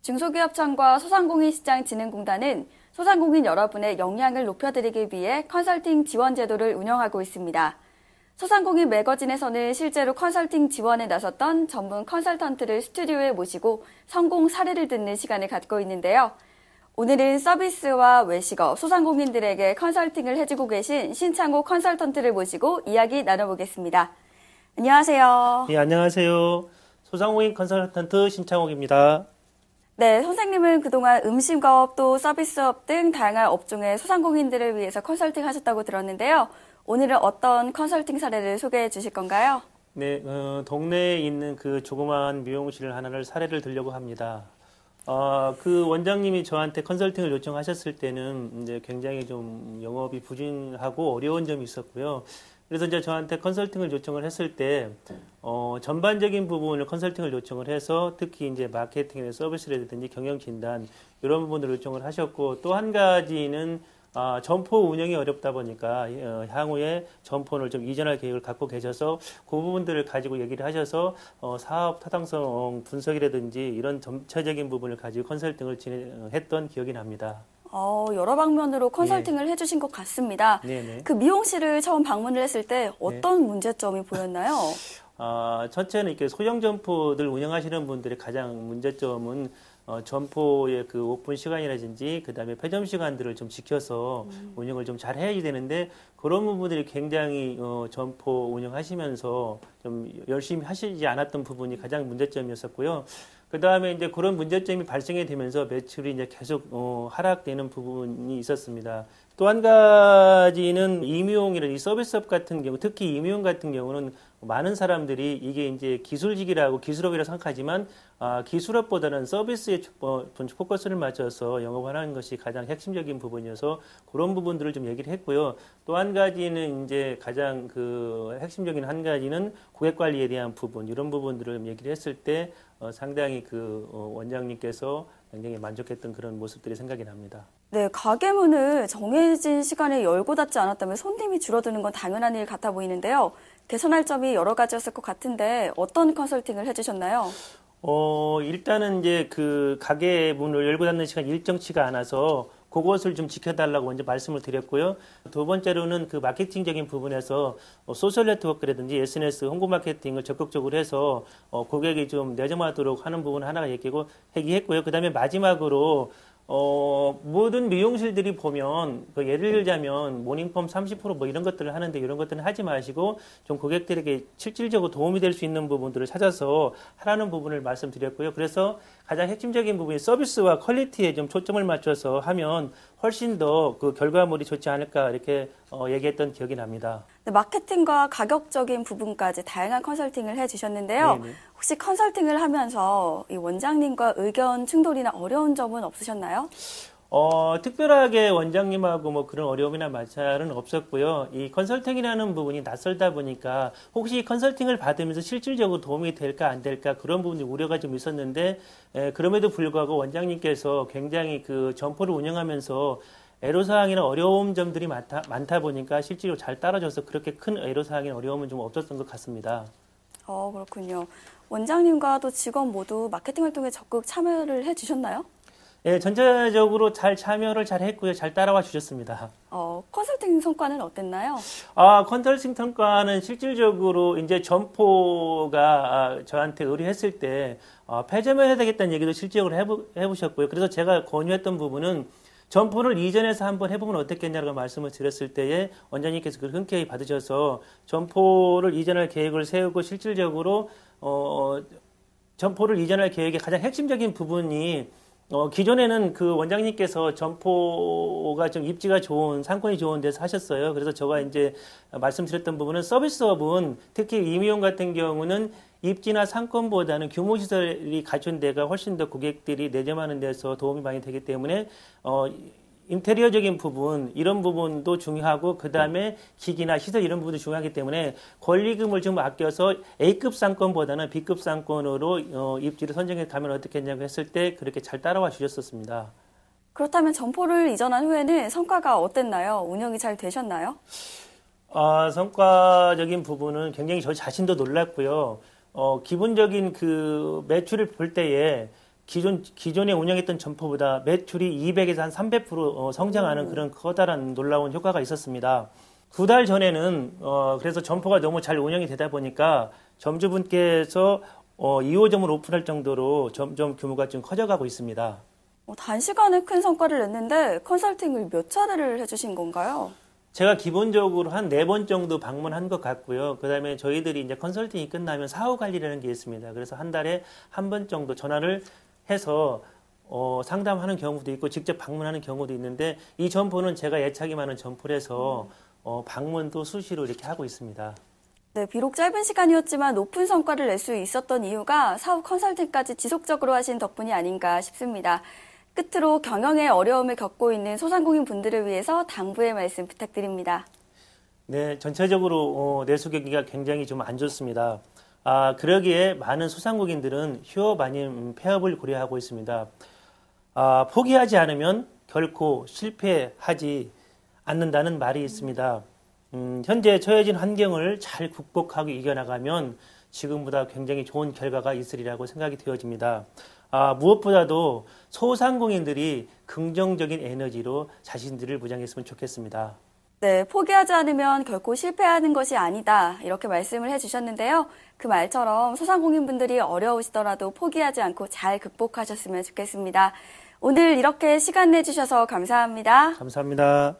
중소기업청과 소상공인시장진흥공단은 소상공인 여러분의 역량을 높여드리기 위해 컨설팅 지원 제도를 운영하고 있습니다. 소상공인 매거진에서는 실제로 컨설팅 지원에 나섰던 전문 컨설턴트를 스튜디오에 모시고 성공 사례를 듣는 시간을 갖고 있는데요. 오늘은 서비스와 외식업, 소상공인들에게 컨설팅을 해주고 계신 신창호 컨설턴트를 모시고 이야기 나눠보겠습니다. 안녕하세요. 네, 안녕하세요. 소상공인 컨설턴트 신창옥입니다. 네, 선생님은 그동안 음식업 또 서비스업 등 다양한 업종의 소상공인들을 위해서 컨설팅 하셨다고 들었는데요. 오늘은 어떤 컨설팅 사례를 소개해 주실 건가요? 네, 동네에 있는 그 조그마한 미용실 하나를 사례를 들려고 합니다. 그 원장님이 저한테 컨설팅을 요청하셨을 때는 이제 굉장히 좀 영업이 부진하고 어려운 점이 있었고요. 그래서 이제 저한테 컨설팅을 요청을 했을 때, 전반적인 부분을 컨설팅을 요청을 해서 특히 이제 마케팅이나 서비스라든지 경영 진단 이런 부분을 요청을 하셨고 또 한 가지는 점포 운영이 어렵다 보니까 향후에 점포를 좀 이전할 계획을 갖고 계셔서 그 부분들을 가지고 얘기를 하셔서 사업 타당성 분석이라든지 이런 전체적인 부분을 가지고 컨설팅을 진행했던 기억이 납니다. 여러 방면으로 컨설팅을 해주신 것 같습니다. 네네. 그 미용실을 처음 방문을 했을 때 어떤 문제점이 보였나요? 첫째는 이렇게 소형 점포들 운영하시는 분들의 가장 문제점은 점포의 그 오픈 시간이라든지 그다음에 폐점 시간들을 좀 지켜서 운영을 좀 잘 해야 되는데 그런 부분들이 굉장히 점포 운영하시면서 좀 열심히 하시지 않았던 부분이 가장 문제점이었었고요. 그다음에 이제 그런 문제점이 발생이 되면서 매출이 이제 계속 하락되는 부분이 있었습니다. 또 한 가지는 임용이라든지 서비스업 같은 경우, 특히 임용 같은 경우는 많은 사람들이 이게 이제 기술직이라고 기술업이라고 생각하지만 기술업보다는 서비스에 포커스를 맞춰서 영업하는 것이 가장 핵심적인 부분이어서 그런 부분들을 좀 얘기를 했고요. 또 한 가지는 이제 가장 그 핵심적인 한 가지는 고객 관리에 대한 부분 이런 부분들을 얘기를 했을 때 상당히 그 원장님께서 굉장히 만족했던 그런 모습들이 생각이 납니다. 네, 가게 문을 정해진 시간에 열고 닫지 않았다면 손님이 줄어드는 건 당연한 일 같아 보이는데요. 개선할 점이 여러 가지였을 것 같은데 어떤 컨설팅을 해주셨나요? 일단은 이제 그 가게 문을 열고 닫는 시간 일정치가 않아서 그것을 좀 지켜달라고 먼저 말씀을 드렸고요. 두 번째로는 그 마케팅적인 부분에서 소셜 네트워크라든지 SNS 홍보 마케팅을 적극적으로 해서 고객이 좀 내점하도록 하는 부분 하나가 얘기했고요. 그 다음에 마지막으로 모든 미용실들이 보면, 예를 들자면, 모닝펌 30% 뭐 이런 것들을 하는데 이런 것들은 하지 마시고, 좀 고객들에게 실질적으로 도움이 될 수 있는 부분들을 찾아서 하라는 부분을 말씀드렸고요. 그래서 가장 핵심적인 부분이 서비스와 퀄리티에 좀 초점을 맞춰서 하면 훨씬 더 그 결과물이 좋지 않을까 이렇게 얘기했던 기억이 납니다. 네, 마케팅과 가격적인 부분까지 다양한 컨설팅을 해주셨는데요. 네네. 혹시 컨설팅을 하면서 이 원장님과 의견 충돌이나 어려운 점은 없으셨나요? 특별하게 원장님하고 뭐 그런 어려움이나 마찰은 없었고요. 이 컨설팅이라는 부분이 낯설다 보니까 혹시 컨설팅을 받으면서 실질적으로 도움이 될까 안 될까 그런 부분이 우려가 좀 있었는데 그럼에도 불구하고 원장님께서 굉장히 그 점포를 운영하면서 애로사항이나 어려운 점들이 많다 보니까 실제로 잘 따라줘서 그렇게 큰 애로사항이나 어려움은 좀 없었던 것 같습니다. 그렇군요. 원장님과 또 직원 모두 마케팅 활동에 적극 참여를 해주셨나요? 예, 전체적으로 잘 참여를 잘 했고요. 잘 따라와 주셨습니다. 컨설팅 성과는 어땠나요? 컨설팅 성과는 실질적으로 이제 점포가 저한테 의뢰했을 때 폐점해야 되겠다는 얘기도 실질적으로 해보셨고요. 그래서 제가 권유했던 부분은 점포를 이전해서 한번 해보면 어떻겠냐고 말씀을 드렸을 때에 원장님께서 그걸 흔쾌히 받으셔서 점포를 이전할 계획을 세우고 실질적으로 점포를 이전할 계획의 가장 핵심적인 부분이 기존에는 그 원장님께서 점포가 좀 입지가 좋은, 상권이 좋은 데서 하셨어요. 그래서 제가 이제 말씀드렸던 부분은 서비스업은 특히 임의용 같은 경우는 입지나 상권보다는 규모시설이 갖춘 데가 훨씬 더 고객들이 내점하는 데서 도움이 많이 되기 때문에, 인테리어적인 부분, 이런 부분도 중요하고, 그 다음에 기기나 시설 이런 부분도 중요하기 때문에 권리금을 좀 아껴서 A급 상권보다는 B급 상권으로 입지를 선정해 가면 어떻겠냐고 했을 때 그렇게 잘 따라와 주셨었습니다. 그렇다면 점포를 이전한 후에는 성과가 어땠나요? 운영이 잘 되셨나요? 성과적인 부분은 굉장히 저 자신도 놀랐고요. 기본적인 그 매출을 볼 때에 기존에 운영했던 점포보다 매출이 200에서 한 300% 성장하는 그런 커다란 놀라운 효과가 있었습니다. 2달 전에는 그래서 점포가 너무 잘 운영이 되다 보니까 점주분께서 2호점을 오픈할 정도로 점점 규모가 좀 커져가고 있습니다. 단시간에 큰 성과를 냈는데 컨설팅을 몇 차례를 해주신 건가요? 제가 기본적으로 한 4번 정도 방문한 것 같고요. 그 다음에 저희들이 이제 컨설팅이 끝나면 사후 관리라는 게 있습니다. 그래서 한 달에 한 번 정도 전화를 해서 상담하는 경우도 있고 직접 방문하는 경우도 있는데 이 점포는 제가 애착이 많은 점포라서 방문도 수시로 이렇게 하고 있습니다. 네, 비록 짧은 시간이었지만 높은 성과를 낼 수 있었던 이유가 사후 컨설팅까지 지속적으로 하신 덕분이 아닌가 싶습니다. 끝으로 경영에 어려움을 겪고 있는 소상공인 분들을 위해서 당부의 말씀 부탁드립니다. 네, 전체적으로 내수 경기가 굉장히 좀 안 좋습니다. 그러기에 많은 소상공인들은 휴업 아닌 폐업을 고려하고 있습니다. 포기하지 않으면 결코 실패하지 않는다는 말이 있습니다. 현재 처해진 환경을 잘 극복하고 이겨나가면 지금보다 굉장히 좋은 결과가 있으리라고 생각이 되어집니다. 무엇보다도 소상공인들이 긍정적인 에너지로 자신들을 무장했으면 좋겠습니다. 네, 포기하지 않으면 결코 실패하는 것이 아니다. 이렇게 말씀을 해주셨는데요. 그 말처럼 소상공인분들이 어려우시더라도 포기하지 않고 잘 극복하셨으면 좋겠습니다. 오늘 이렇게 시간 내주셔서 감사합니다. 감사합니다.